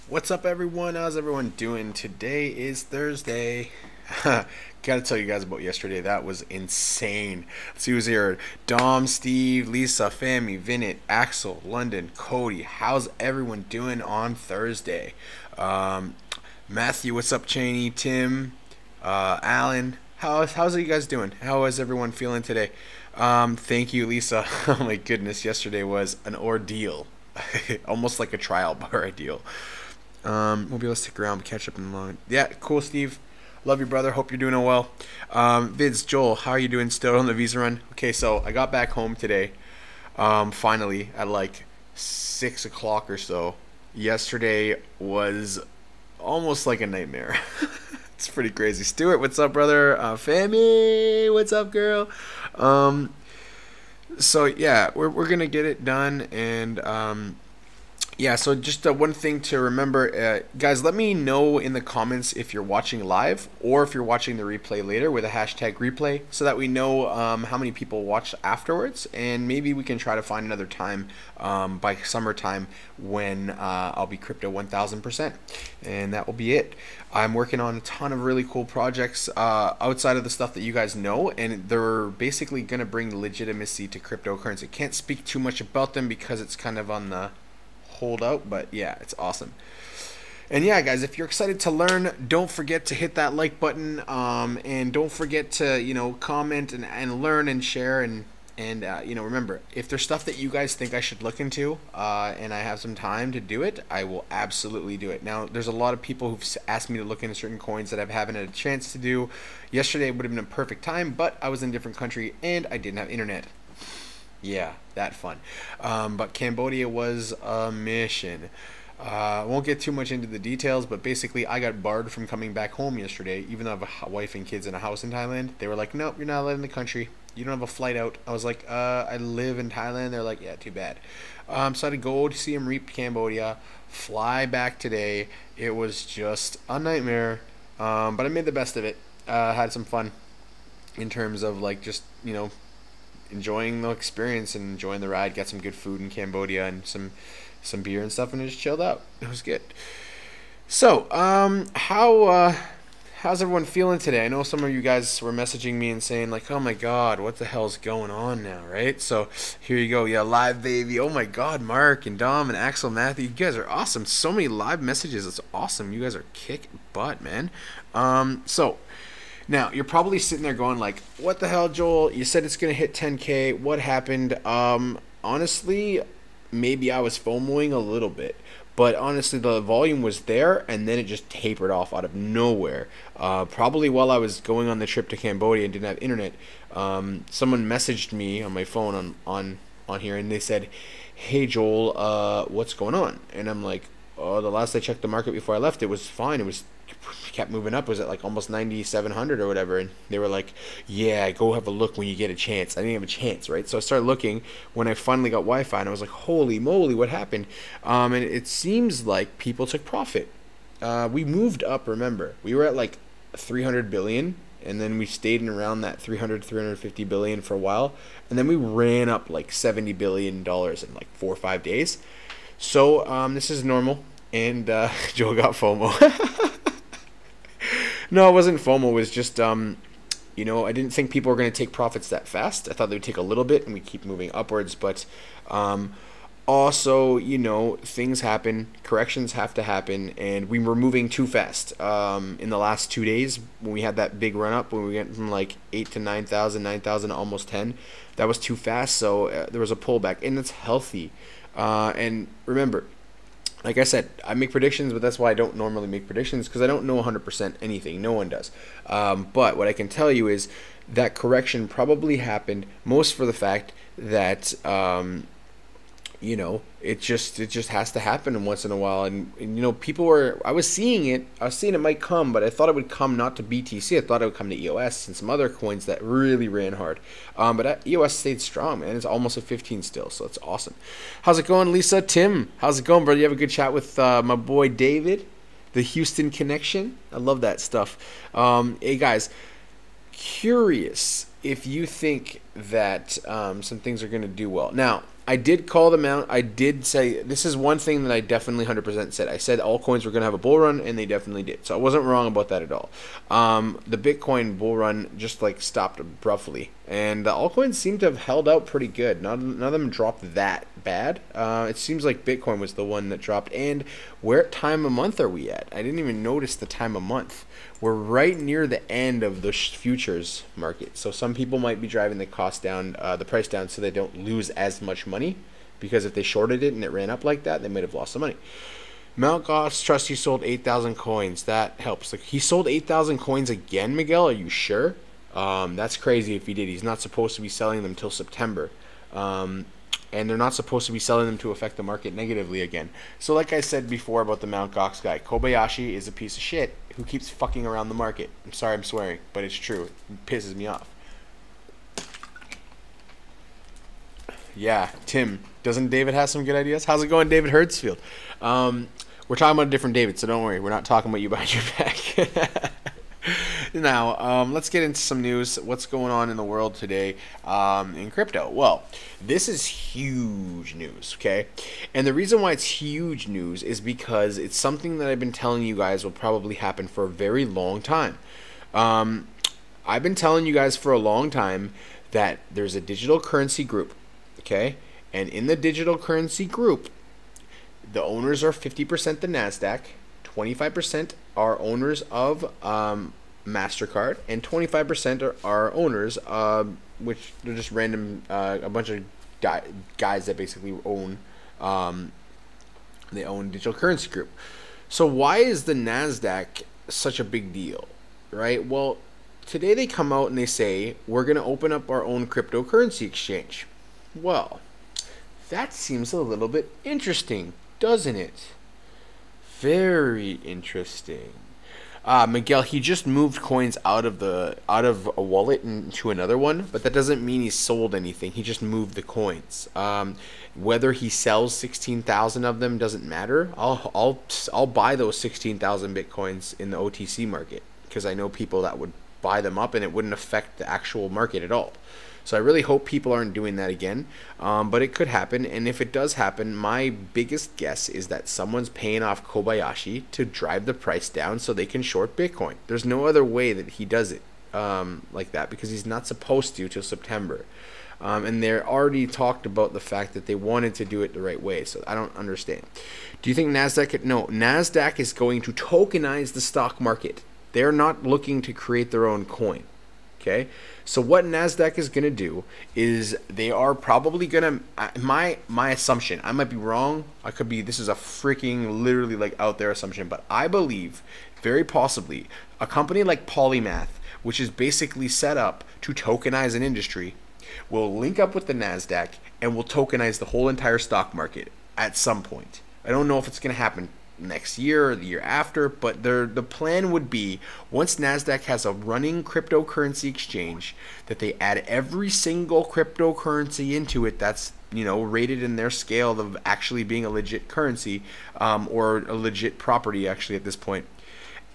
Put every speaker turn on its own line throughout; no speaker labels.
What's up, everyone? How's everyone doing? Today is Thursday. Gotta tell you guys about yesterday. That was insane. Let's see who's here. Dom, Steve, Lisa, Fami, Vinit, Axel, London, Cody. How's everyone doing on Thursday? Um, Matthew, what's up, Cheney? Tim, Alan. How's you guys doing? How is everyone feeling today? Thank you, Lisa. Oh my goodness, yesterday was an ordeal. Almost like a trial bar ideal. We'll be able to stick around, catch up in the long. Yeah, cool, Steve. Love you, brother. Hope you're doing well. Vids, Joel, how are you doing still on the visa run? Okay, so I got back home today, finally, at like 6 o'clock or so. Yesterday was almost like a nightmare. It's pretty crazy. Stuart, what's up, brother? Fami, what's up, girl? So yeah, we're gonna get it done, and yeah, so just one thing to remember, guys, let me know in the comments if you're watching live or if you're watching the replay later with a hashtag replay, so that we know how many people watched afterwards, and maybe we can try to find another time by summertime when I'll be crypto 1000%, and that will be it. I'm working on a ton of really cool projects outside of the stuff that you guys know, and they're basically going to bring legitimacy to cryptocurrency. Can't speak too much about them because it's kind of on the hold out, but yeah, it's awesome. And yeah, guys, if you're excited to learn, don't forget to hit that like button, and don't forget to comment and learn and share, and remember, if there's stuff that you guys think I should look into, and I have some time to do it, I will absolutely do it. Now, there's a lot of people who've asked me to look into certain coins that I haven't had a chance to do. Yesterday would have been a perfect time, but I was in a different country and I didn't have internet. Yeah, that fun. But Cambodia was a mission. I won't get too much into the details, but basically I got barred from coming back home yesterday, even though I have a wife and kids in a house in Thailand. They were like, nope, you're not allowed in the country. You don't have a flight out. I was like, I live in Thailand. They're like, yeah, too bad. So I had to go to see him reap Cambodia, fly back today. It was just a nightmare, but I made the best of it. Had some fun in terms of like just, enjoying the experience and enjoying the ride. Got some good food in Cambodia and some beer and stuff, and just chilled out. It was good. So, how's everyone feeling today? I know some of you guys were messaging me and saying like, "Oh my God, what the hell's going on now?" Right? So here you go. Yeah, live baby. Oh my God, Mark and Dom and Axel, Matthew, you guys are awesome. So many live messages. It's awesome. You guys are kick butt, man. So. Now, you're probably sitting there going like, what the hell, Joel? You said it's going to hit 10K. What happened? Honestly, maybe I was FOMOing a little bit. But honestly, the volume was there, and then it just tapered off out of nowhere. Probably while I was going on the trip to Cambodia and didn't have internet, someone messaged me on my phone on here, and they said, hey, Joel, what's going on? And I'm like, oh, the last I checked the market before I left, it was fine. It kept moving up. It was at like almost 9,700 or whatever, and they were like, yeah, go have a look when you get a chance. I didn't have a chance, right? So I started looking when I finally got Wi-Fi, and I was like, holy moly, what happened? And it seems like people took profit. We moved up, remember, we were at like 300 billion, and then we stayed in around that 350 billion for a while, and then we ran up like $70 billion in like 4 or 5 days. So this is normal, and Joe got FOMO. No, it wasn't FOMO. It was just, I didn't think people were going to take profits that fast. I thought they would take a little bit and we keep moving upwards. But also, things happen. Corrections have to happen. And we were moving too fast. In the last 2 days, when we had that big run up, when we went from like 8 to 9,000, 9,000 to almost 10, that was too fast. So there was a pullback. And it's healthy. And remember, like I said, I make predictions, but that's why I don't normally make predictions, because I don't know 100% anything. No one does. But what I can tell you is that correction probably happened most for the fact that, it just has to happen once in a while. And I was seeing it might come, but I thought it would come not to BTC. I thought it would come to EOS and some other coins that really ran hard. But EOS stayed strong, man. It's almost at 15 still, so it's awesome. How's it going, Lisa? Tim, how's it going, brother? You have a good chat with my boy David, the Houston connection. I love that stuff. Hey, guys, curious if you think that some things are going to do well. Now, I did call them out. I did say this is one thing that I definitely 100% said. I said altcoins were going to have a bull run, and they definitely did. So I wasn't wrong about that at all. The Bitcoin bull run just like stopped abruptly, and the altcoins seem to have held out pretty good. None of them dropped that bad. It seems like Bitcoin was the one that dropped. And where time of month are we at? I didn't even notice the time of month. We're right near the end of the futures market. So some people might be driving the cost down, the price down, so they don't lose as much money. Because if they shorted it and it ran up like that, they might have lost some money. Mt. Gox Trusty sold 8,000 coins. That helps. Like, he sold 8,000 coins again, Miguel? Are you sure? That's crazy if he did. He's not supposed to be selling them till September. And they're not supposed to be selling them to affect the market negatively again. So like I said before about the Mt. Gox guy, Kobayashi is a piece of shit who keeps fucking around the market. I'm sorry I'm swearing, but it's true. It pisses me off. Yeah, Tim. Doesn't David have some good ideas? How's it going, David Hertzfield? We're talking about a different David, so don't worry. We're not talking about you behind your back. Now, let's get into some news. What's going on in the world today in crypto? Well, this is huge news, okay? And the reason why it's huge news is because it's something that I've been telling you guys will probably happen for a very long time. I've been telling you guys for a long time that there's a digital currency group, okay? And in the digital currency group, the owners are 50% the Nasdaq, 25% are owners of MasterCard, and 25% are owners, which they're just random, a bunch of guys that basically own, they own digital currency group. So why is the Nasdaq such a big deal, right? Well, today they come out and they say, we're going to open up our own cryptocurrency exchange. Well, that seems a little bit interesting, doesn't it? Very interesting. Miguel, he just moved coins out of a wallet into another one, but that doesn't mean he sold anything. He just moved the coins. Whether he sells 16,000 of them doesn't matter. I'll buy those 16,000 bitcoins in the OTC market because I know people that would buy them up and it wouldn't affect the actual market at all. So I really hope people aren't doing that again, but it could happen. And if it does happen, my biggest guess is that someone's paying off Kobayashi to drive the price down so they can short Bitcoin. There's no other way that he does it like that because he's not supposed to till September. And they're already talked about the fact that they wanted to do it the right way. So I don't understand. Do you think Nasdaq? No, Nasdaq is going to tokenize the stock market. They're not looking to create their own coin. Okay, so what Nasdaq is going to do is they are probably going to, my assumption, I might be wrong, I could be, this is a freaking literally like out there assumption, but I believe very possibly a company like Polymath, which is basically set up to tokenize an industry, will link up with the Nasdaq and will tokenize the whole entire stock market at some point. I don't know if it's going to happen next year or the year after, but the plan would be once Nasdaq has a running cryptocurrency exchange that they add every single cryptocurrency into it that's, you know, rated in their scale of actually being a legit currency or a legit property actually at this point.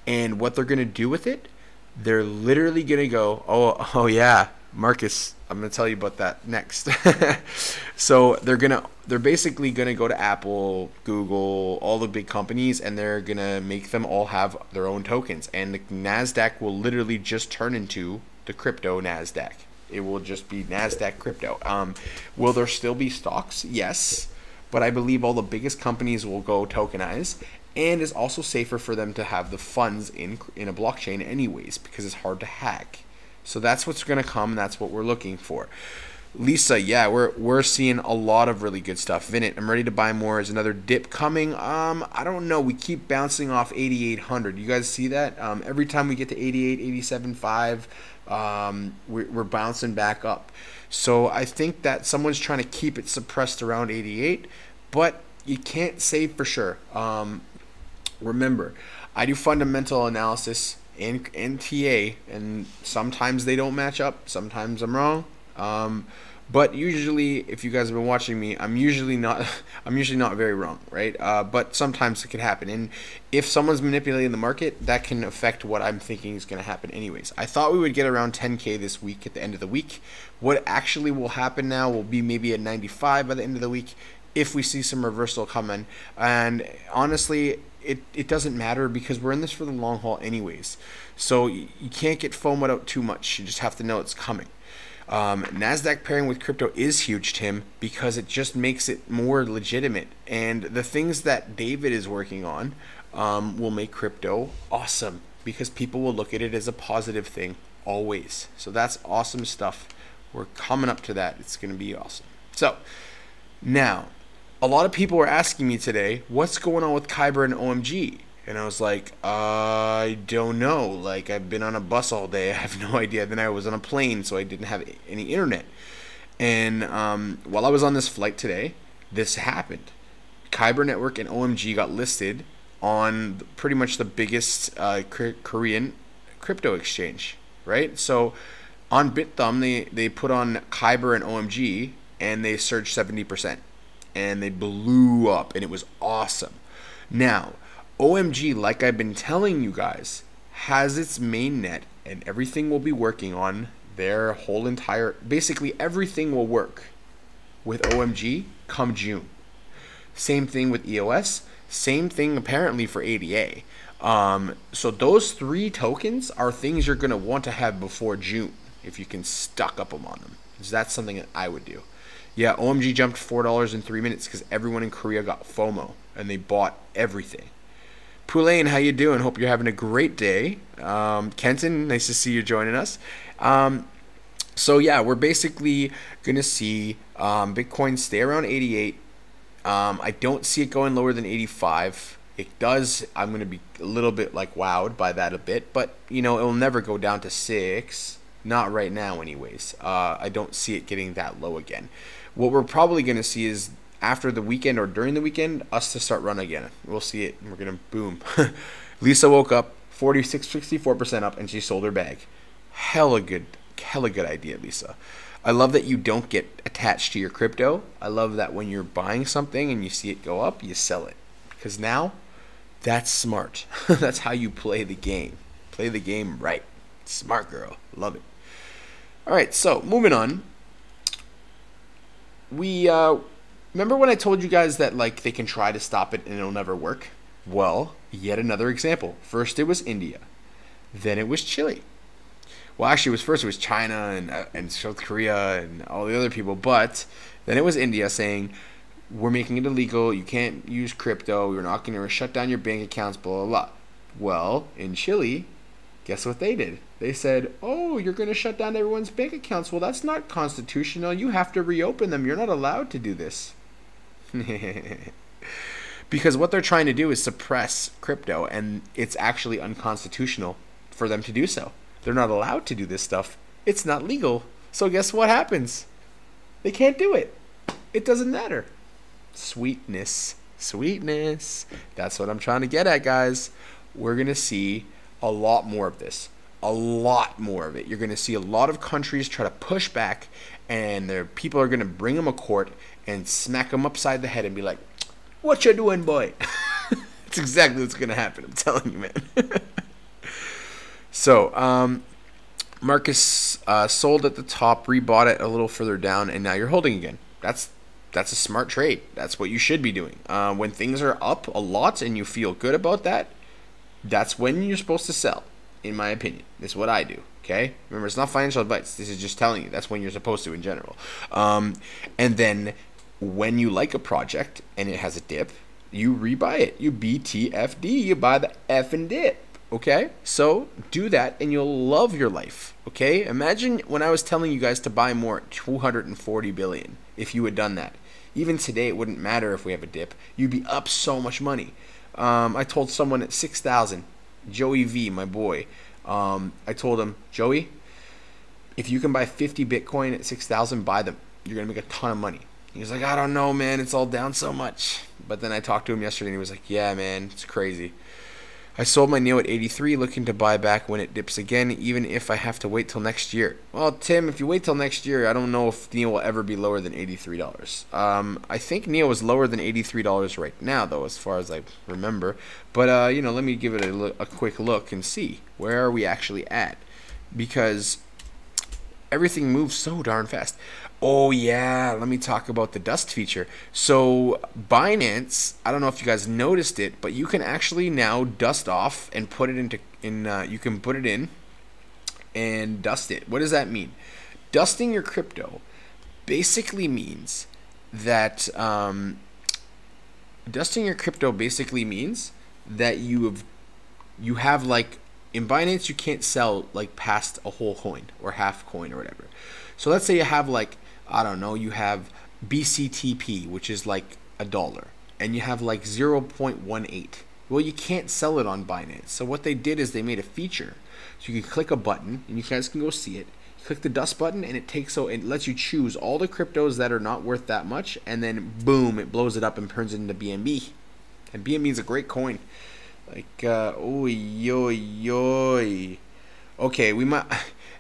And what they're going to do with it, they're literally going to go, oh yeah, Marcus, I'm going to tell you about that next. So they're basically going to go to Apple, Google, all the big companies, and they're going to make them all have their own tokens. And the Nasdaq will literally just turn into the crypto Nasdaq. It will just be Nasdaq crypto. Will there still be stocks? Yes. But I believe all the biggest companies will go tokenize. And it's also safer for them to have the funds in a blockchain anyways, because it's hard to hack. So that's what's going to come. That's what we're looking for. Lisa, yeah, we're seeing a lot of really good stuff. Vinit, I'm ready to buy more. Is another dip coming? I don't know. We keep bouncing off 8,800. You guys see that? Every time we get to 88, 87.5, we're bouncing back up. So I think that someone's trying to keep it suppressed around 88, but you can't say for sure. Remember, I do fundamental analysis in TA, and sometimes they don't match up. Sometimes I'm wrong. But usually, if you guys have been watching me, I'm usually not I'm usually not very wrong, right? But sometimes it can happen, and if someone's manipulating the market, that can affect what I'm thinking is going to happen. Anyways, I thought we would get around 10K this week at the end of the week. What actually will happen now will be maybe at 95 by the end of the week if we see some reversal coming. And honestly, it doesn't matter because we're in this for the long haul anyways. So you can't get FOMO'd out too much. You just have to know it's coming. Nasdaq pairing with crypto is huge, Tim, because it just makes it more legitimate. And the things that David is working on will make crypto awesome because people will look at it as a positive thing always. So that's awesome stuff. We're coming up to that. It's going to be awesome. So now, a lot of people were asking me today, what's going on with Kyber and OMG? And I was like, I don't know. Like, I've been on a bus all day. I have no idea. Then I was on a plane, so I didn't have any internet. And while I was on this flight today, this happened. Kyber Network and OMG got listed on pretty much the biggest Korean crypto exchange, right? So on BitThumb, they put on Kyber and OMG, and they surged 70%. And they blew up, and it was awesome. Now, OMG, like I've been telling you guys, has its mainnet, and everything will be working on their whole entire, basically everything will work with OMG come June. Same thing with EOS, same thing apparently for ADA. So those 3 tokens are things you're going to want to have before June if you can stock up them on them. So that's something that I would do. Yeah, OMG jumped $4 in 3 minutes because everyone in Korea got FOMO and they bought everything. Poulain, how you doing? Hope you're having a great day. Kenton, nice to see you joining us. So yeah, we're basically gonna see Bitcoin stay around 88. I don't see it going lower than 85. It does. I'm gonna be a little bit like wowed by that a bit, but you know, it will never go down to 6. Not right now, anyways. I don't see it getting that low again. What we're probably gonna see is after the weekend or during the weekend, us to start run again. We'll see it. We're gonna boom. Lisa woke up 64% up, and she sold her bag. Hella good idea, Lisa. I love that you don't get attached to your crypto. I love that when you're buying something and you see it go up, you sell it. Because now, that's smart. That's how you play the game. Play the game right. Smart girl. Love it. All right, so moving on. We remember when I told you guys that like they can try to stop it and it'll never work? Well, yet another example. First it was India, then it was Chile. Well, actually, it was China and South Korea and all the other people, but then it was India saying we're making it illegal. You can't use crypto. We're not going to shut down your bank accounts. Blah blah blah. Well, in Chile, guess what they did? They said, oh, you're going to shut down everyone's bank accounts. Well, that's not constitutional. You have to reopen them. You're not allowed to do this. Because what they're trying to do is suppress crypto, and it's actually unconstitutional for them to do so. They're not allowed to do this stuff. It's not legal. So guess what happens? They can't do it. It doesn't matter. Sweetness. Sweetness. That's what I'm trying to get at, guys. We're going to see a lot more of this. A lot more of it. You're going to see a lot of countries try to push back, and their people are going to bring them a court and smack them upside the head and be like, what you doing, boy? That's exactly what's going to happen. I'm telling you, man. So, Marcus sold at the top, rebought it a little further down, and now you're holding again. That's a smart trade. That's what you should be doing. When things are up a lot and you feel good about that, that's when you're supposed to sell, in my opinion. That's what I do, okay? Remember, it's not financial advice. This is just telling you that's when you're supposed to in general. And then when you like a project and it has a dip, you rebuy it. You BTFD. You buy the effing dip, okay? So do that and you'll love your life, okay? Imagine when I was telling you guys to buy more, 240 billion, if you had done that. Even today, it wouldn't matter if we have a dip. You'd be up so much money. I told someone at 6,000, Joey V, my boy, I told him, Joey, if you can buy 50 Bitcoin at 6,000, buy them. You're going to make a ton of money. He was like, I don't know, man. It's all down so much. But then I talked to him yesterday, and he was like, yeah, man, it's crazy. I sold my NEO at 83, looking to buy back when it dips again, even if I have to wait till next year. Well, Tim, if you wait till next year, I don't know if NEO will ever be lower than $83. I think NEO is lower than $83 right now, though, as far as I remember. But, you know, let me give it a quick look and see where are we actually at, because everything moves so darn fast. Oh yeah, let me talk about the dust feature. So Binance, I don't know if you guys noticed it, but you can actually now dust off and put it you can put it in and dust it. What does that mean? Dusting your crypto basically means that you have like, in Binance you can't sell like past a whole coin or half coin or whatever. So let's say you have like, I don't know, you have BCTP, which is like $1, and you have like 0.18. Well, you can't sell it on Binance. So what they did is they made a feature. So you can click a button, and you guys can go see it. You click the dust button, and it lets you choose all the cryptos that are not worth that much, and then boom, it blows it up and turns it into BNB. And BNB is a great coin. Like, okay, we might.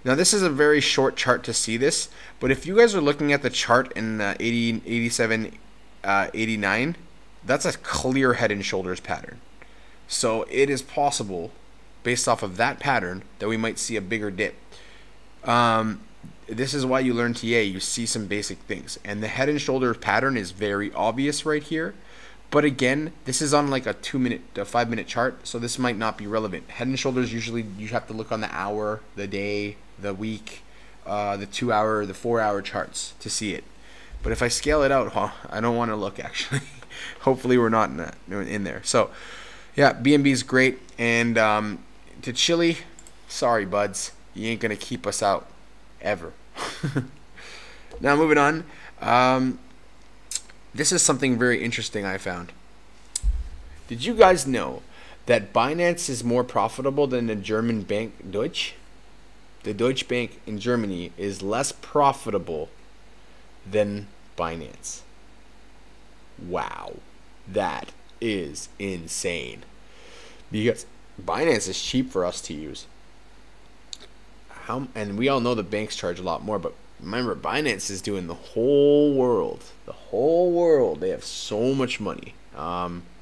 Now this is a very short chart to see this, but if you guys are looking at the chart in 80, 87, 89, that's a clear head and shoulders pattern. So it is possible, based off of that pattern, that we might see a bigger dip. This is why you learn TA. You see some basic things, and the head and shoulders pattern is very obvious right here. But again, this is on like a 5-minute chart, so this might not be relevant. Head and shoulders, usually you have to look on the hour, the day, the week, the 2-hour, the 4-hour charts to see it. But if I scale it out, I don't want to look actually. Hopefully we're not in there. So yeah, BNB is great. And to Chile, sorry buds, you ain't gonna keep us out ever. Now moving on. This is something very interesting I found. Did you guys know that Binance is more profitable than the German bank Deutsche? The Deutsche Bank in Germany is less profitable than Binance. Wow. That is insane. Because Binance is cheap for us to use. And we all know the banks charge a lot more, but remember, Binance is doing the whole world. The whole world. They have so much money.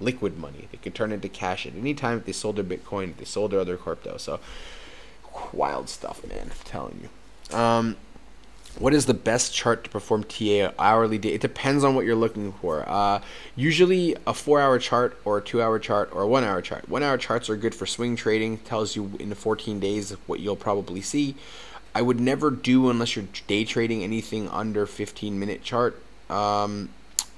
Liquid money. They can turn into cash at any time if they sold their Bitcoin, if they sold their other crypto. So, wild stuff, man. I'm telling you. What is the best chart to perform TA hourly day? It depends on what you're looking for. Usually a 4-hour chart or a 2-hour chart or a 1-hour chart. 1-hour charts are good for swing trading. Tells you in 14 days what you'll probably see. I would never do, unless you're day trading, anything under 15-minute chart.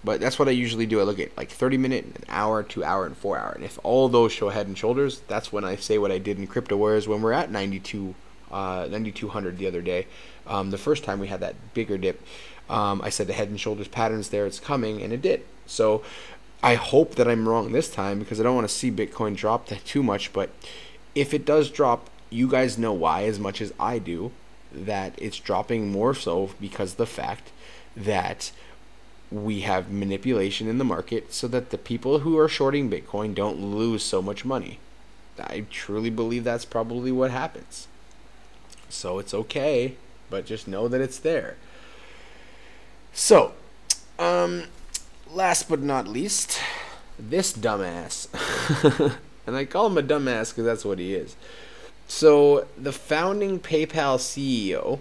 But that's what I usually do. I look at like 30-minute, an hour, 2-hour, and 4-hour. And if all those show head and shoulders, that's when I say what I did in crypto. Whereas when we're at 9,200 the other day, the first time we had that bigger dip, I said the head and shoulders pattern's there, it's coming, and it did. So I hope that I'm wrong this time, because I don't want to see Bitcoin drop that too much. But if it does drop, you guys know why as much as I do. That it's dropping more so because of the fact that we have manipulation in the market, so that the people who are shorting Bitcoin don't lose so much money. I truly believe that's probably what happens. So it's okay, but just know that it's there. So, last but not least, this dumbass. And I call him a dumbass because that's what he is. So, the founding PayPal CEO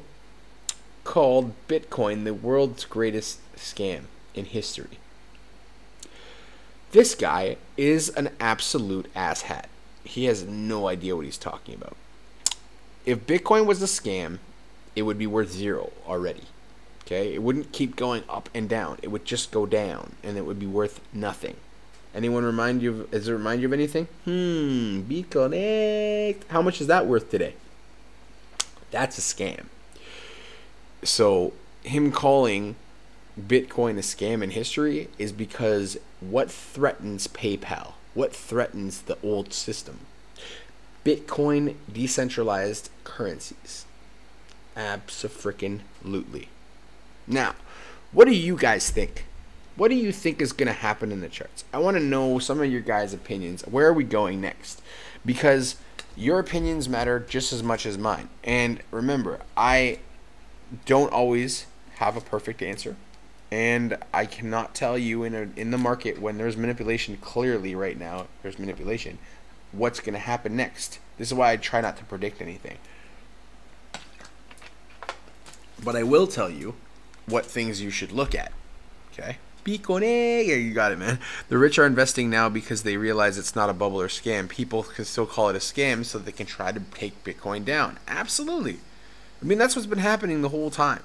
called Bitcoin the world's greatest scam in history. This guy is an absolute asshat. He has no idea what he's talking about. If Bitcoin was a scam, it would be worth 0 already. Okay? It wouldn't keep going up and down. It would just go down, and it would be worth nothing. Anyone remind you of, does it remind you of anything? Bitcoin. How much is that worth today? That's a scam. So him calling Bitcoin a scam in history is because what threatens PayPal? What threatens the old system? Bitcoin decentralized currencies. Abso-freaking-lutely. Now, what do you guys think? What do you think is going to happen in the charts? I want to know some of your guys' opinions. Where are we going next? because your opinions matter just as much as mine. And remember, I don't always have a perfect answer, and I cannot tell you in the market when there's manipulation. Clearly, right now there's manipulation. What's going to happen next? This is why I try not to predict anything. But I will tell you what things you should look at. Okay? Bitcoin, yeah, you got it, man. The rich are investing now because they realize it's not a bubble or scam. People can still call it a scam so they can try to take Bitcoin down. Absolutely. I mean, that's what's been happening the whole time.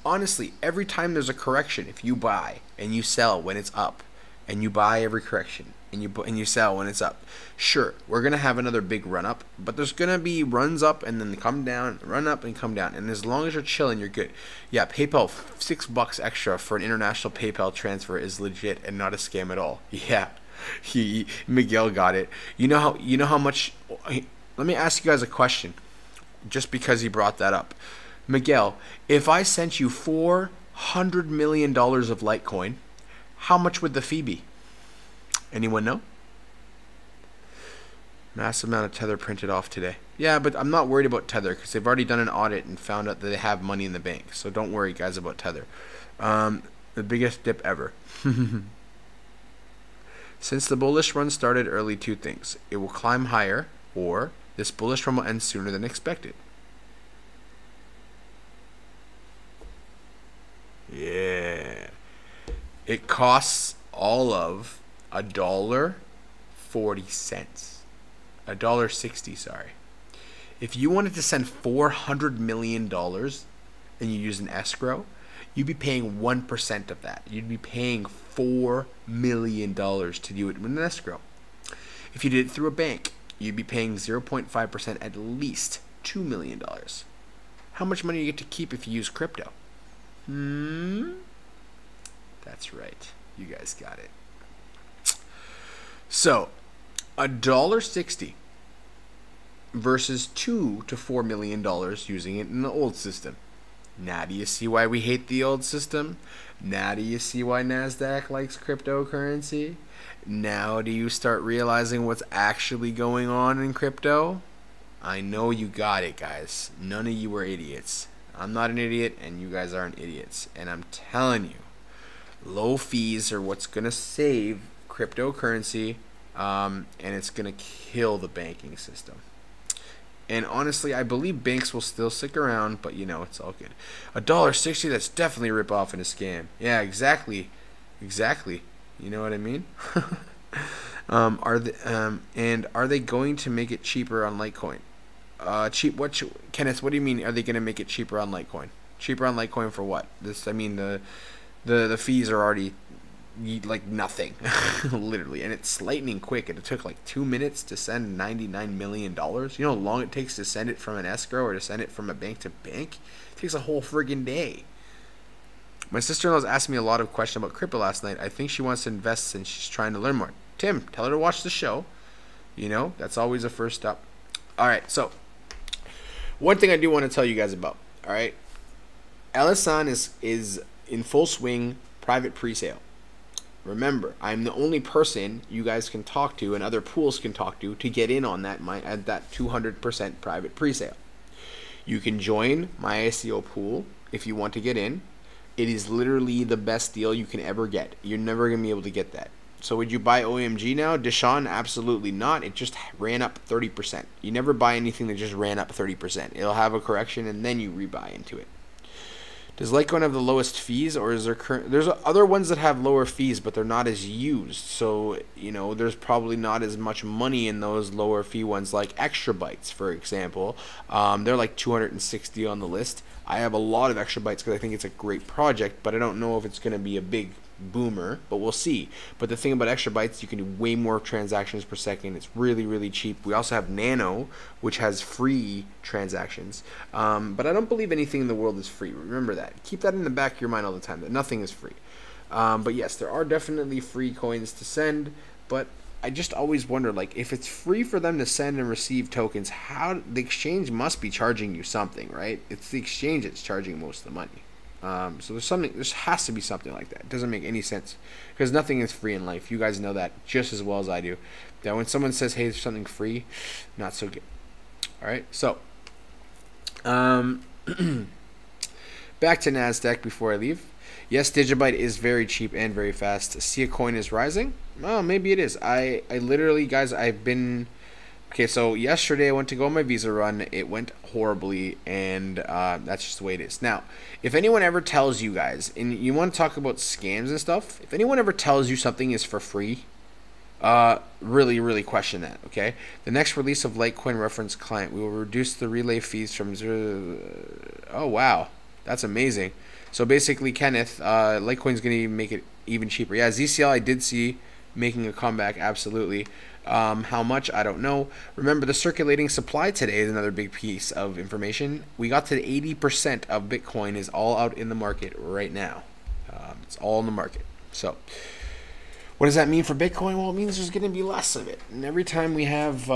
Honestly, every time there's a correction, if you buy and you sell when it's up, and you buy every correction, and you sell when it's up, sure, we're going to have another big run up, but there's going to be runs up and then come down, run up and come down. And as long as you're chilling, you're good. Yeah, PayPal, $6 extra for an international PayPal transfer is legit and not a scam at all. Yeah, Miguel got it. You know how much. Let me ask you guys a question, just because he brought that up. Miguel, if I sent you $400 million of Litecoin, how much would the fee be? Anyone know? Massive amount of Tether printed off today. Yeah, but I'm not worried about Tether because they've already done an audit and found out that they have money in the bank. So don't worry, guys, about Tether. The biggest dip ever. Since the bullish run started early, two things. It will climb higher, or this bullish run will end sooner than expected. Yeah. It costs all of $1.40. $1.60, sorry. If you wanted to send $400 million and you use an escrow, you'd be paying 1% of that. You'd be paying $4 million to do it with an escrow. If you did it through a bank, you'd be paying 0.5%, at least $2 million. How much money do you get to keep if you use crypto? That's right. You guys got it. So, $1.60 versus $2 to $4 million using it in the old system. Now do you see why we hate the old system? Now do you see why Nasdaq likes cryptocurrency? Now do you start realizing what's actually going on in crypto? I know you got it, guys. None of you are idiots. I'm not an idiot, and you guys aren't idiots. And I'm telling you, low fees are what's going to save cryptocurrency, and it's going to kill the banking system. And honestly, I believe banks will still stick around, but you know, it's all good. $1.60, that's definitely a rip-off and a scam. Yeah, exactly. Exactly. You know what I mean? Are they going to make it cheaper on Litecoin? Kenneth, what do you mean, are they going to make it cheaper on Litecoin? Cheaper on Litecoin for what? I mean, the fees are already like nothing, literally, and it's lightning quick, and it took like 2 minutes to send $99 million. You know how long it takes to send it from an escrow or to send it from a bank to bank? It takes a whole friggin' day. My sister-in-law was asking me a lot of questions about crypto last night. I think she wants to invest and she's trying to learn more. Tim, tell her to watch the show. You know, that's always a first step. All right, so one thing I do want to tell you guys about, all right? LSN is in full swing, private pre-sale. Remember, I'm the only person you guys can talk to and other pools can talk to get in on that at that 200% private presale. You can join my ICO pool if you want to get in. It is literally the best deal you can ever get. You're never going to be able to get that. So would you buy OMG now? Deshaun, absolutely not. It just ran up 30%. You never buy anything that just ran up 30%. It'll have a correction and then you rebuy into it. Does Litecoin have the lowest fees, or is there there's other ones that have lower fees, but they're not as used. So, you know, there's probably not as much money in those lower fee ones, like Extra Bytes, for example. They're like 260 on the list. I have a lot of Extra Bytes because I think it's a great project, but I don't know if it's going to be a big boomer, but we'll see. But the thing about Extra Bytes, you can do way more transactions per second. It's really, really cheap. We also have Nano, which has free transactions, but I don't believe anything in the world is free. Remember that. Keep that in the back of your mind all the time, that nothing is free. But yes, there are definitely free coins to send, but I just always wonder, like, if it's free for them to send and receive tokens, how the exchange must be charging you something, right? It's the exchange that's charging most of the money. So there's something. There has to be something like that. It doesn't make any sense because nothing is free in life. You guys know that just as well as I do. That when someone says, "Hey, there's something free," not so good. All right. So, back to Nasdaq before I leave. Yes, Digibyte is very cheap and very fast. See a coin is rising. Well, maybe it is. I literally, guys, I've been. Okay, so yesterday I went to go on my Visa run. It went horribly, and that's just the way it is. Now, if anyone ever tells you guys, and you want to talk about scams and stuff, if anyone ever tells you something is for free, really, really question that, okay? The next release of Litecoin reference client, we will reduce the relay fees from 0. Oh, wow. That's amazing. So basically, Kenneth, Litecoin's going to make it even cheaper. Yeah, ZCL I did see making a comeback, absolutely. How much? I don't know. Remember, the circulating supply today is another big piece of information. We got to 80% of Bitcoin is all out in the market right now. It's all in the market. So, what does that mean for Bitcoin? Well, it means there's going to be less of it. And every time we have,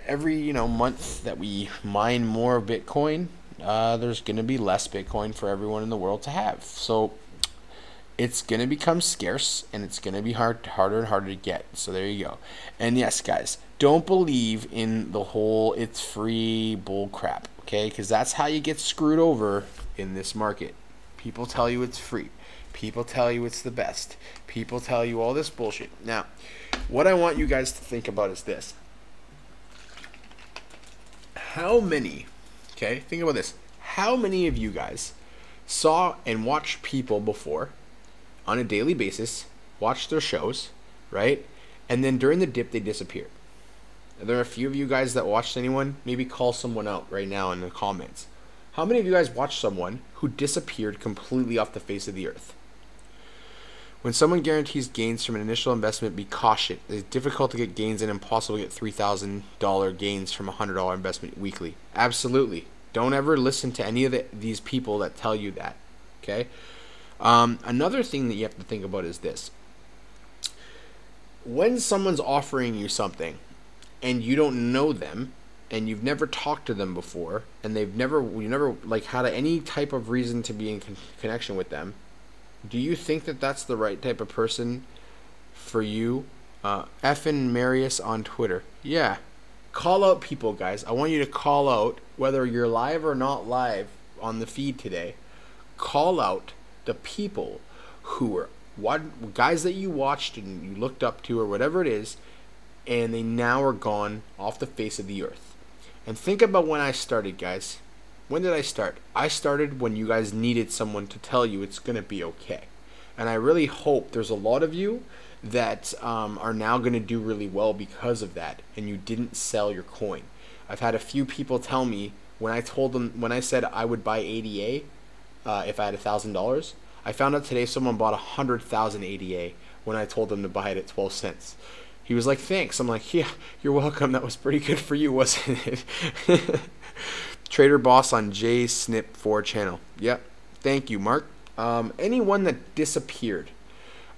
every month that we mine more Bitcoin, there's going to be less Bitcoin for everyone in the world to have. So, it's going to become scarce, and it's going to be harder and harder to get. So there you go. And yes, guys, don't believe in the whole it's free bull crap, okay? Because that's how you get screwed over in this market. People tell you it's free. People tell you it's the best. People tell you all this bullshit. Now, what I want you guys to think about is this. How many, okay, think about this. How many of you guys saw and watched people before on a daily basis, watch their shows, right? And then during the dip, they disappear. Are there a few of you guys that watched anyone? Maybe call someone out right now in the comments. How many of you guys watched someone who disappeared completely off the face of the earth? When someone guarantees gains from an initial investment, be cautious. It's difficult to get gains and impossible to get $3,000 gains from a $100 investment weekly. Absolutely. Don't ever listen to any of these people that tell you that, okay? Another thing that you have to think about is this. When someone's offering you something and you don't know them and you've never talked to them before and you never like had any type of reason to be in connection with them, do you think that that's the right type of person for you? Effin Marius on Twitter. Yeah. Call out people, guys. I want you to call out, whether you're live or not live on the feed today, call out the people who are guys that you watched and you looked up to or whatever it is, and they now are gone off the face of the earth. And think about when I started, guys. When did I start? I started when you guys needed someone to tell you it's going to be okay. And I really hope there's a lot of you that are now going to do really well because of that, and you didn't sell your coin. I've had a few people tell me when I said I would buy ADA if I had $1,000. I found out today someone bought 100,000 ADA when I told them to buy it at 12 cents. He was like, thanks. I'm like, yeah, you're welcome. That was pretty good for you, wasn't it? Trader Boss on JSnip4 channel. Yep. Thank you, Mark. Anyone that disappeared.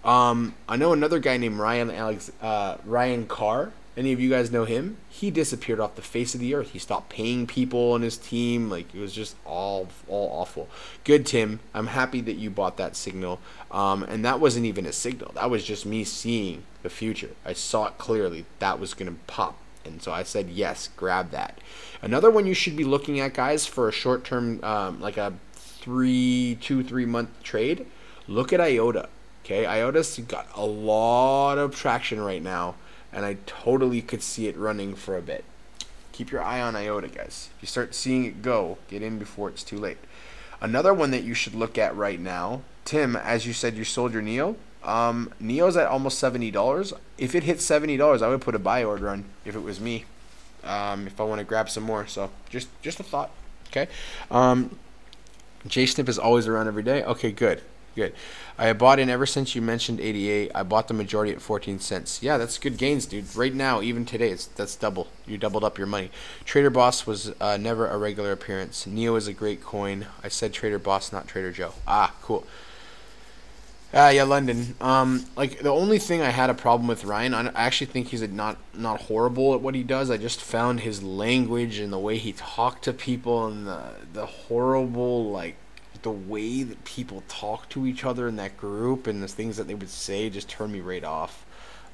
I know another guy named Ryan Carr. Any of you guys know him? He disappeared off the face of the earth. He stopped paying people on his team. Like, it was just all awful. Good, Tim. I'm happy that you bought that signal. And that wasn't even a signal. That was just me seeing the future. I saw it clearly. That was going to pop. And so I said, yes, grab that. Another one you should be looking at, guys, for a short-term, like a 2-3 month trade, look at IOTA. Okay, IOTA's got a lot of traction right now, and I totally could see it running for a bit. Keep your eye on IOTA, guys. If you start seeing it go, get in before it's too late. Another one that you should look at right now, Tim, as you said, you sold your NEO. NEO's at almost $70. If it hits $70, I would put a buy order on if it was me. If I want to grab some more. So just a thought. Okay. JSnip is always around every day. Okay, good. I bought in ever since you mentioned 88. I bought the majority at 14 cents. Yeah, that's good gains, dude. Right now, even today, that's double. You doubled up your money. Trader Boss was never a regular appearance. NEO is a great coin. I said Trader Boss, not Trader Joe. Ah, cool. Yeah, London. Like, the only thing I had a problem with Ryan, I actually think he's not horrible at what he does. I just found his language and the way he talked to people and the horrible, like, the way that people talk to each other in that group and the things that they would say just turned me right off.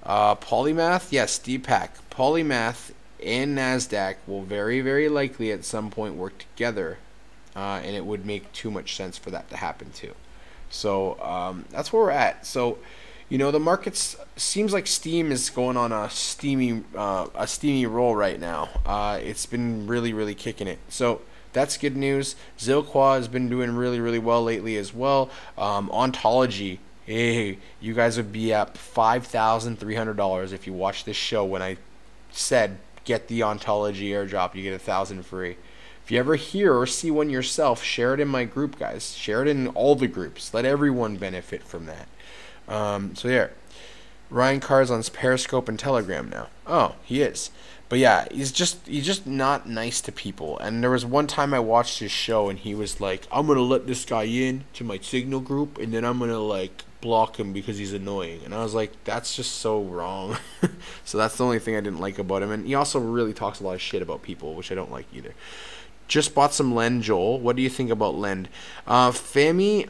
Polymath, yes, Deepak. Polymath and Nasdaq will very, very likely at some point work together, and it would make too much sense for that to happen too. So that's where we're at. So, you know, the markets seems like Steam is going on a steamy roll right now. It's been really, really kicking it. So that's good news. Zilqua has been doing really, really well lately as well. Ontology. Hey, you guys would be up $5,300 if you watch this show when I said get the Ontology airdrop. You get 1,000 free. If you ever hear or see one yourself, share it in my group, guys. Share it in all the groups. Let everyone benefit from that. So yeah, Ryan Carr's on Periscope and Telegram now. Oh, he is. But yeah, he's just not nice to people. And there was one time I watched his show and he was like, I'm gonna let this guy in to my Signal group and then I'm gonna like block him because he's annoying. And I was like, that's just so wrong. So that's the only thing I didn't like about him. And he also really talks a lot of shit about people, which I don't like either. Just bought some Lend, Joel. What do you think about Lend? Fami,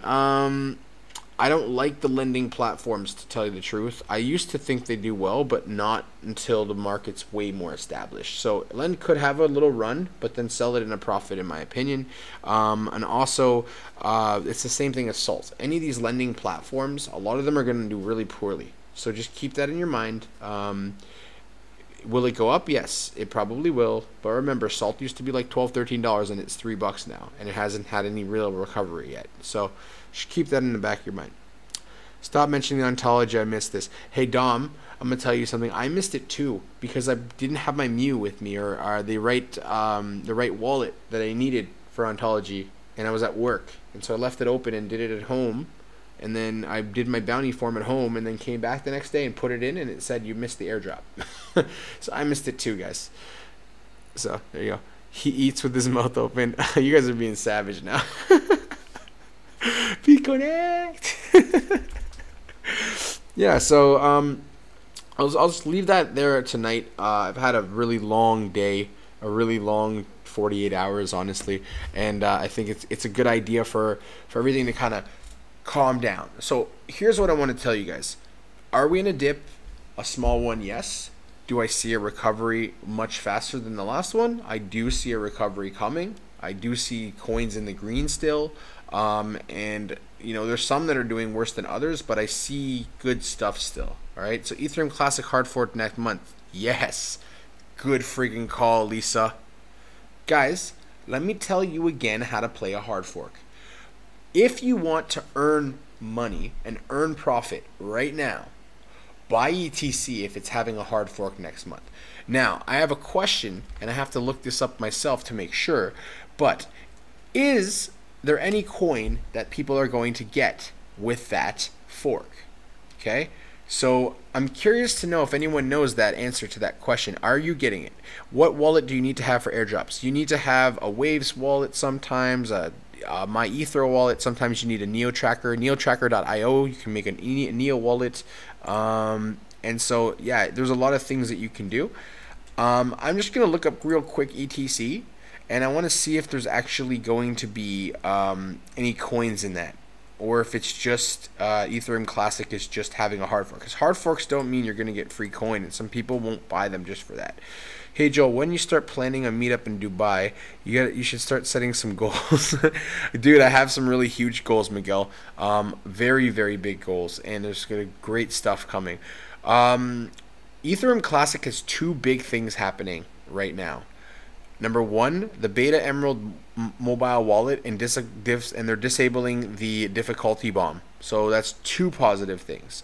I don't like the lending platforms, to tell you the truth. I used to think they do well, but not until the market's way more established. So Lend could have a little run, but then sell it in a profit, in my opinion. And also, it's the same thing as Salt. Any of these lending platforms, a lot of them are going to do really poorly. So just keep that in your mind. Will it go up? Yes, it probably will. But remember, Salt used to be like $12, $13, and it's $3 now, and it hasn't had any real recovery yet. So just keep that in the back of your mind. Stop mentioning the Ontology. I missed this. Hey Dom, I'm gonna tell you something. I missed it too because I didn't have my Mew with me or the right wallet that I needed for Ontology, and I was at work, and so I left it open and did it at home. And then I did my bounty form at home and then came back the next day and put it in and it said you missed the airdrop. So I missed it too, guys. So there you go. He eats with his mouth open. You guys are being savage now. Be connect. Yeah, so I'll just leave that there tonight. I've had a really long day, a really long 48 hours, honestly. And I think it's a good idea for everything to kind of calm down. So here's what I want to tell you guys. Are we in a dip? A small one, yes. Do I see a recovery much faster than the last one? I do see a recovery coming. I do see coins in the green still. And you know, there's some that are doing worse than others, but I see good stuff still. All right. So Ethereum Classic hard fork next month. Yes. Good freaking call, Lisa. Guys, let me tell you again how to play a hard fork. If you want to earn money and earn profit right now, buy ETC if it's having a hard fork next month. Now, I have a question, and I have to look this up myself to make sure, but is there any coin that people are going to get with that fork? Okay, so I'm curious to know if anyone knows that answer to that question. Are you getting it? What wallet do you need to have for airdrops? You need to have a Waves wallet sometimes, My Ether wallet. Sometimes you need a Neo Tracker, neotracker.io. You can make a Neo wallet. And so, yeah, there's a lot of things that you can do. I'm just going to look up real quick ETC, and I want to see if there's actually going to be any coins in that, or if it's just Ethereum Classic is just having a hard fork. Because hard forks don't mean you're going to get free coin, and some people won't buy them just for that. Hey Joel, when you start planning a meetup in Dubai, you should start setting some goals. Dude, I have some really huge goals, Miguel. Very, very big goals, and there's great stuff coming. Ethereum Classic has two big things happening right now. Number one, the Beta Emerald mobile wallet, and they're disabling the difficulty bomb. So that's two positive things.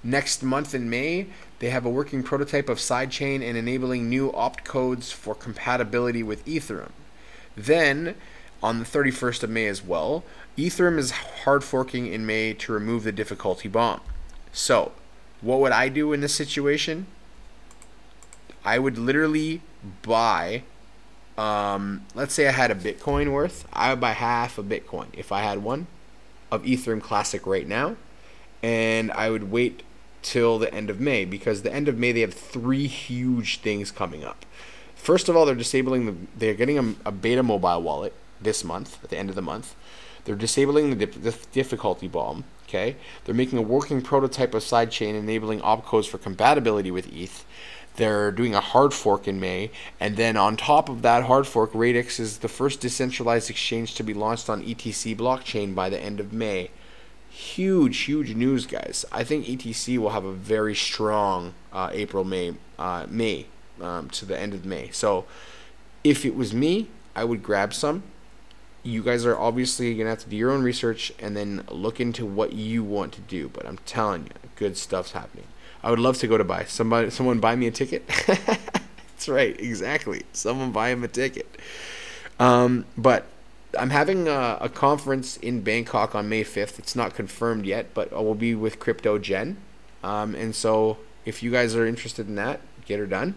Next month in May, they have a working prototype of sidechain and enabling new opt codes for compatibility with Ethereum. Then, on the 31st of May as well, Ethereum is hard forking in May to remove the difficulty bomb. So, what would I do in this situation? I would literally buy, let's say I had a Bitcoin worth, I would buy half a Bitcoin if I had one of Ethereum Classic right now, and I would wait till the end of May, because the end of May they have three huge things coming up. First of all, they're getting a beta mobile wallet, this month, at the end of the month. They're disabling the difficulty bomb. Okay, they're making a working prototype of sidechain enabling opcodes for compatibility with ETH. They're doing a hard fork in May, and then on top of that hard fork, Radix is the first decentralized exchange to be launched on ETC blockchain by the end of May. Huge news, guys. I think ETC will have a very strong April, May to the end of May. So if it was me, I would grab some. You guys are obviously going to have to do your own research and then look into what you want to do. But I'm telling you, good stuff's happening. I would love to go to buy. Someone buy me a ticket. That's right, exactly. Someone buy him a ticket. But I'm having a conference in Bangkok on May 5th. It's not confirmed yet, but I will be with Crypto Gen. And so if you guys are interested in that, get her done.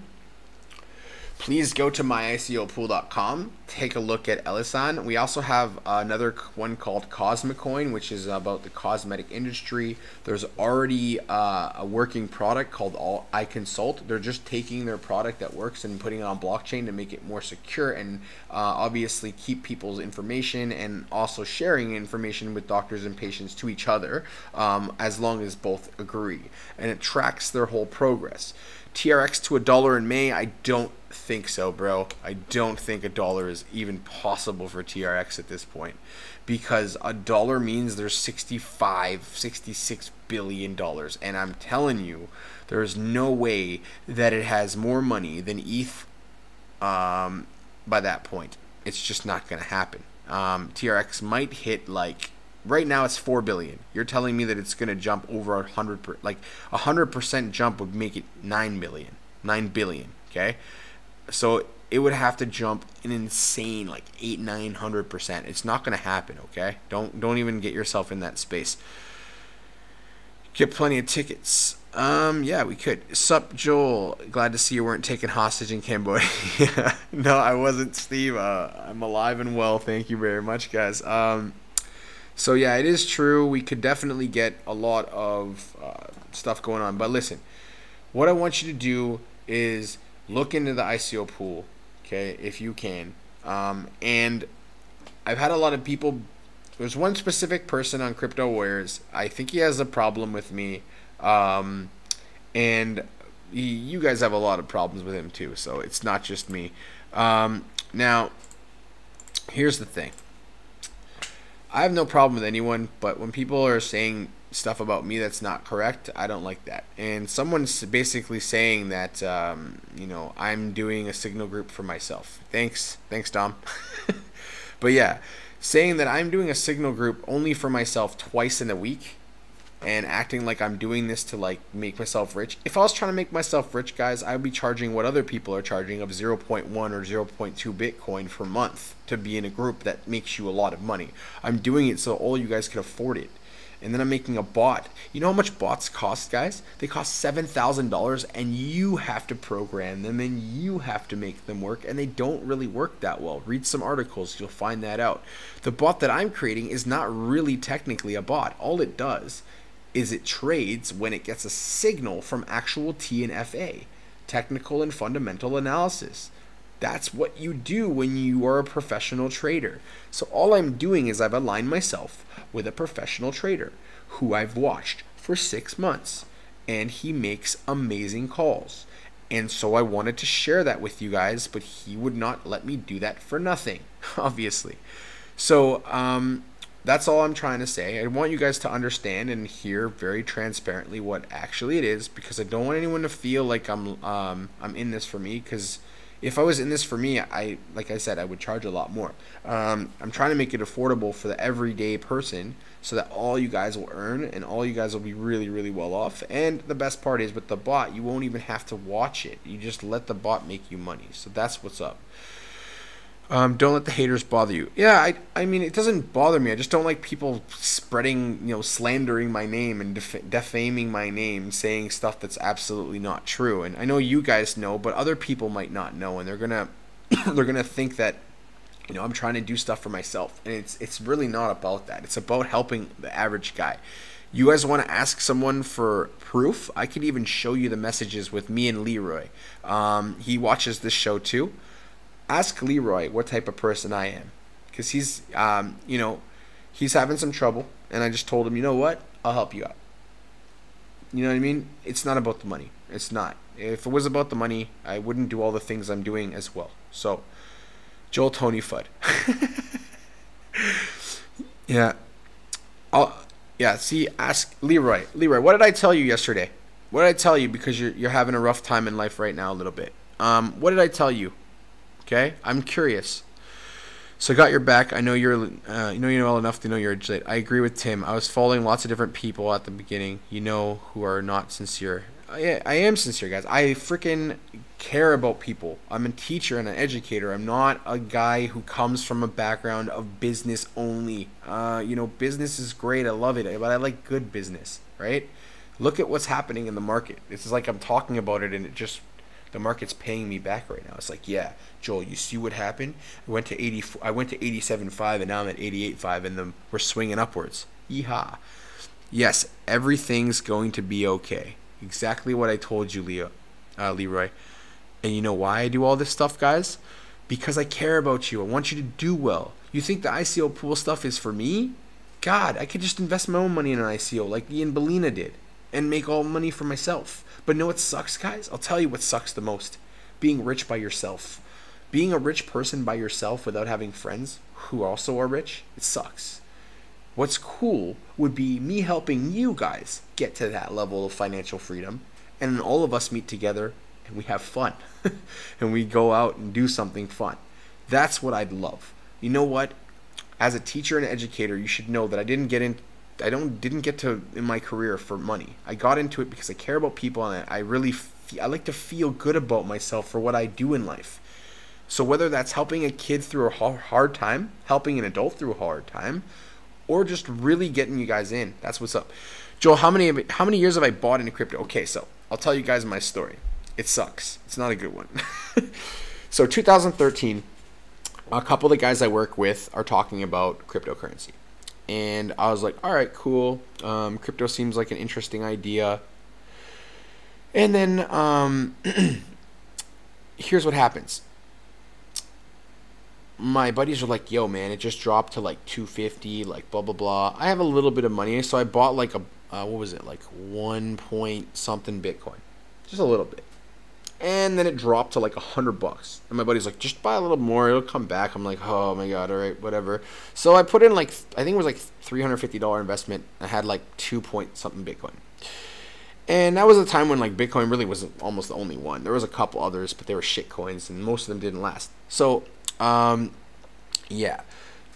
Please go to myicopool.com. Take a look at Elisan. We also have another one called Cosmicoin, which is about the cosmetic industry. There's already a working product called iConsult. They're just taking their product that works and putting it on blockchain to make it more secure and obviously keep people's information and also sharing information with doctors and patients to each other as long as both agree. And it tracks their whole progress. TRX to $1 in May, I don't think so, bro. I don't think $1 is even possible for TRX at this point, because $1 means there's $66 billion, and I'm telling you, there's no way that it has more money than ETH by that point. It's just not going to happen. TRX might hit like, right now it's 4 billion. You're telling me that it's going to jump over 100%, like 100% jump would make it 9 billion, okay? So it would have to jump an insane like 800-900%. It's not going to happen, okay? Don't even get yourself in that space. Get plenty of tickets. Yeah, we could. Sup, Joel? Glad to see you weren't taken hostage in Cambodia. No, I wasn't, Steve. I'm alive and well. Thank you very much, guys. So yeah, it is true. We could definitely get a lot of stuff going on. But listen, what I want you to do is look into the ICO pool, okay, if you can. And I've had a lot of people. There's one specific person on Crypto Warriors. I think he has a problem with me. And you guys have a lot of problems with him too. So it's not just me. Now, here's the thing. I have no problem with anyone, but when people are saying stuff about me that's not correct, I don't like that. And someone's basically saying that, you know, I'm doing a signal group for myself. Thanks, Dom. But yeah, saying that I'm doing a signal group only for myself twice in a week and acting like I'm doing this to like make myself rich. If I was trying to make myself rich, guys, I would be charging what other people are charging of 0.1 or 0.2 Bitcoin per month to be in a group that makes you a lot of money. I'm doing it so all you guys can afford it. And then I'm making a bot. You know how much bots cost, guys? They cost $7,000, and you have to program them and you have to make them work, and they don't really work that well. Read some articles, you'll find that out. The bot that I'm creating is not really technically a bot. All it does is it trades when it gets a signal from actual TNFA, technical and fundamental analysis. That's what you do when you are a professional trader. So all I'm doing is I've aligned myself with a professional trader who I've watched for 6 months, and he makes amazing calls. And so I wanted to share that with you guys, but he would not let me do that for nothing, obviously. So that's all I'm trying to say. I want you guys to understand and hear very transparently what actually it is, because I don't want anyone to feel like I'm in this for me, because if I was in this for me, like I said, I would charge a lot more. I'm trying to make it affordable for the everyday person so that all you guys will earn and all you guys will be really, really well off. And the best part is with the bot, you won't even have to watch it. You just let the bot make you money. So that's what's up. Don't let the haters bother you. Yeah, I mean, it doesn't bother me. I just don't like people spreading, you know, slandering my name and defaming my name, saying stuff that's absolutely not true. And I know you guys know, but other people might not know, and they're gonna they're gonna think that, you know, I'm trying to do stuff for myself, and it's really not about that. It's about helping the average guy. You guys want to ask someone for proof? I could even show you the messages with me and Leroy. He watches this show too. Ask Leroy what type of person I am, because he's, you know, he's having some trouble, and I just told him, you know what, I'll help you out. You know what I mean? It's not about the money. It's not. If it was about the money, I wouldn't do all the things I'm doing as well. So, Joel Tony Fudd. Yeah. Yeah, see, ask Leroy. Leroy, what did I tell you yesterday? What did I tell you? Because you're having a rough time in life right now a little bit. What did I tell you? Okay? I'm curious. So I got your back. I know you know well enough to know you're legit. I agree with Tim. I was following lots of different people at the beginning, you know, who are not sincere. I am sincere, guys. I freaking care about people. I'm a teacher and an educator. I'm not a guy who comes from a background of business only. You know, business is great. I love it. But I like good business, right? Look at what's happening in the market. This is like I'm talking about it and it just, the market's paying me back right now. It's like, yeah, Joel, you see what happened? I went to 87.5 and now I'm at 88.5 and we're swinging upwards. Yeehaw. Yes, everything's going to be okay. Exactly what I told you, Leroy. And you know why I do all this stuff, guys? Because I care about you. I want you to do well. You think the ICO pool stuff is for me? God, I could just invest my own money in an ICO like Ian Bellina did and make all money for myself. But know what sucks, guys? I'll tell you what sucks the most. Being rich by yourself. Being a rich person by yourself without having friends who also are rich, it sucks. What's cool would be me helping you guys get to that level of financial freedom, and then all of us meet together and we have fun and we go out and do something fun. That's what I'd love. You know what? As a teacher and educator, you should know that I didn't get to in my career for money. I got into it because I care about people and I like to feel good about myself for what I do in life. So whether that's helping a kid through a hard time, helping an adult through a hard time, or just really getting you guys in, that's what's up. Joel, how many years have I bought into crypto? Okay, so I'll tell you guys my story. It sucks. It's not a good one. So 2013, a couple of the guys I work with are talking about cryptocurrency. And I was like, all right, cool. Crypto seems like an interesting idea. And then here's what happens. My buddies are like, yo, man, it just dropped to like 250, like blah, blah, blah. I have a little bit of money, so I bought like a, what was it, like 1 point something Bitcoin. Just a little bit. And then it dropped to like $100. And my buddy's like, just buy a little more, it'll come back. I'm like, oh my God, all right, whatever. So I put in like, I think it was like $350 investment. I had like 2 point something Bitcoin. And that was a time when like Bitcoin really wasn't almost the only one. There was a couple others, but they were shit coins and most of them didn't last. So, yeah,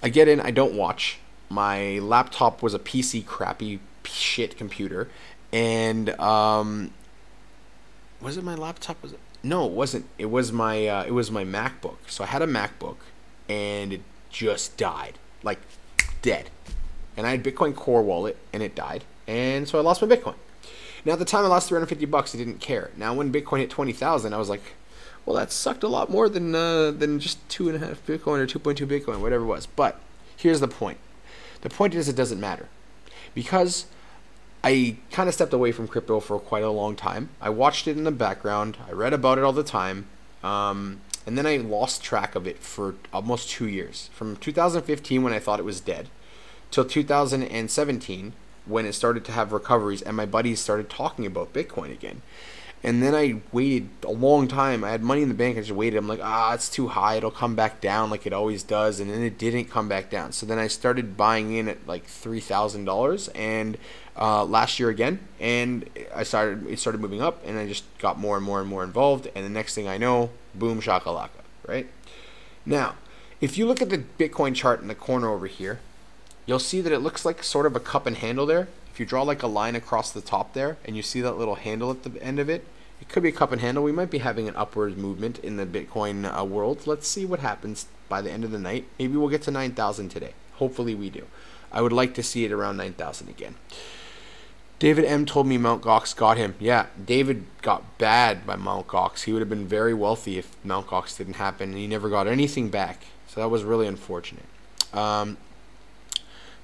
I get in, I don't watch. My laptop was a PC crappy shit computer. And, was it my laptop? Was it? No, it wasn't. It was my MacBook. So I had a MacBook and it just died, like dead. And I had Bitcoin Core wallet and it died. And so I lost my Bitcoin. Now at the time I lost $350, I didn't care. Now when Bitcoin hit 20,000, I was like, well, that sucked a lot more than just 2.5 Bitcoin or 2.2 Bitcoin, whatever it was. But here's the point. The point is it doesn't matter. Because I kind of stepped away from crypto for quite a long time. I watched it in the background. I read about it all the time. And then I lost track of it for almost 2 years. From 2015 when I thought it was dead till 2017 when it started to have recoveries and my buddies started talking about Bitcoin again. And then I waited a long time. I had money in the bank. I just waited. I'm like, it's too high. It'll come back down like it always does. And then it didn't come back down. So then I started buying in at like $3,000 and last year again. And it started moving up and I just got more and more and more involved. And the next thing I know, boom, shakalaka, right? Now, if you look at the Bitcoin chart in the corner over here, you'll see that it looks like sort of a cup and handle there. If you draw like a line across the top there and you see that little handle at the end of it, it could be a cup and handle. We might be having an upward movement in the Bitcoin world. Let's see what happens by the end of the night. Maybe we'll get to 9,000 today. Hopefully we do. I would like to see it around 9,000 again. David M. told me Mt. Gox got him. Yeah, David got bad by Mt. Gox. He would have been very wealthy if Mt. Gox didn't happen, and he never got anything back. So that was really unfortunate.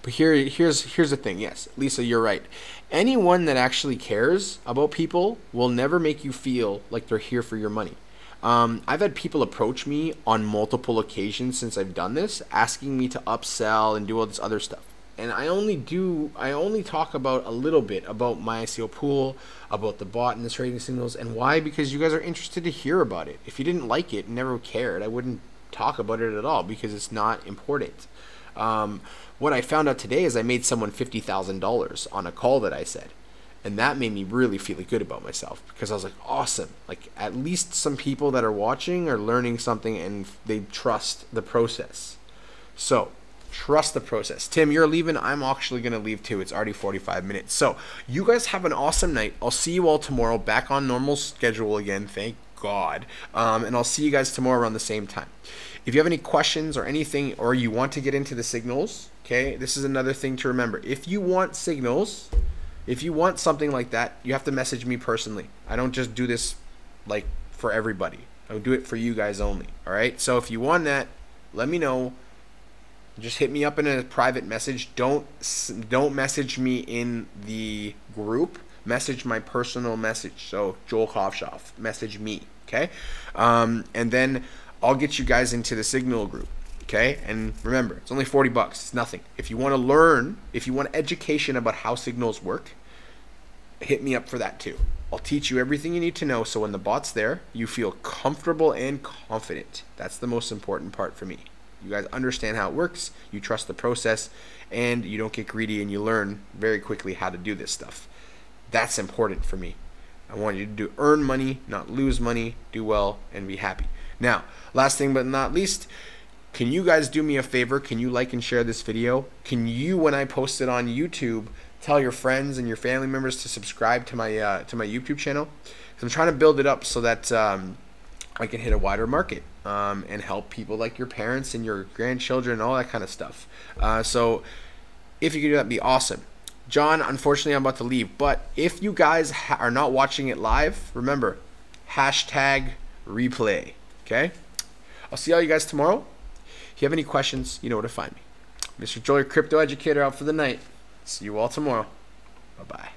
But here's the thing. Yes, Lisa, you're right. Anyone that actually cares about people will never make you feel like they're here for your money. I've had people approach me on multiple occasions since I've done this, asking me to upsell and do all this other stuff. And I only talk about a little bit about my ICO pool, about the bot and the trading signals, and why? Because you guys are interested to hear about it. If you didn't like it and never cared, I wouldn't talk about it at all because it's not important. What I found out today is I made someone $50,000 on a call that I said. And that made me really feel good about myself because I was like, awesome. Like, at least some people that are watching are learning something and they trust the process. So, trust the process. Tim, you're leaving. I'm actually going to leave too. It's already 45 minutes. So, you guys have an awesome night. I'll see you all tomorrow back on normal schedule again. Thank God. And I'll see you guys tomorrow around the same time. If you have any questions or anything, or you want to get into the signals, okay, this is another thing to remember. If you want signals, if you want something like that, you have to message me personally. I don't just do this like for everybody. I do it for you guys only. All right. So if you want that, let me know. Just hit me up in a private message. Don't message me in the group. Message my personal message. So Joel Kovshoff, message me. Okay. And then I'll get you guys into the signal group. Okay, and remember, it's only 40 bucks. It's nothing. If you want to learn, if you want education about how signals work, hit me up for that too. I'll teach you everything you need to know so when the bot's there, you feel comfortable and confident. That's the most important part for me. You guys understand how it works, you trust the process, and you don't get greedy and you learn very quickly how to do this stuff. That's important for me. I want you to earn money, not lose money, do well, and be happy. Now, last thing but not least, can you guys do me a favor? Can you like and share this video? Can you, when I post it on YouTube, tell your friends and your family members to subscribe to my YouTube channel? 'Cause I'm trying to build it up so that I can hit a wider market and help people like your parents and your grandchildren and all that kind of stuff. So if you could do that, it'd be awesome. John, unfortunately, I'm about to leave. But if you guys are not watching it live, remember, #replay. Okay? I'll see all you guys tomorrow. If you have any questions, you know where to find me. Mr. Joel, your crypto educator, out for the night. See you all tomorrow. Bye-bye.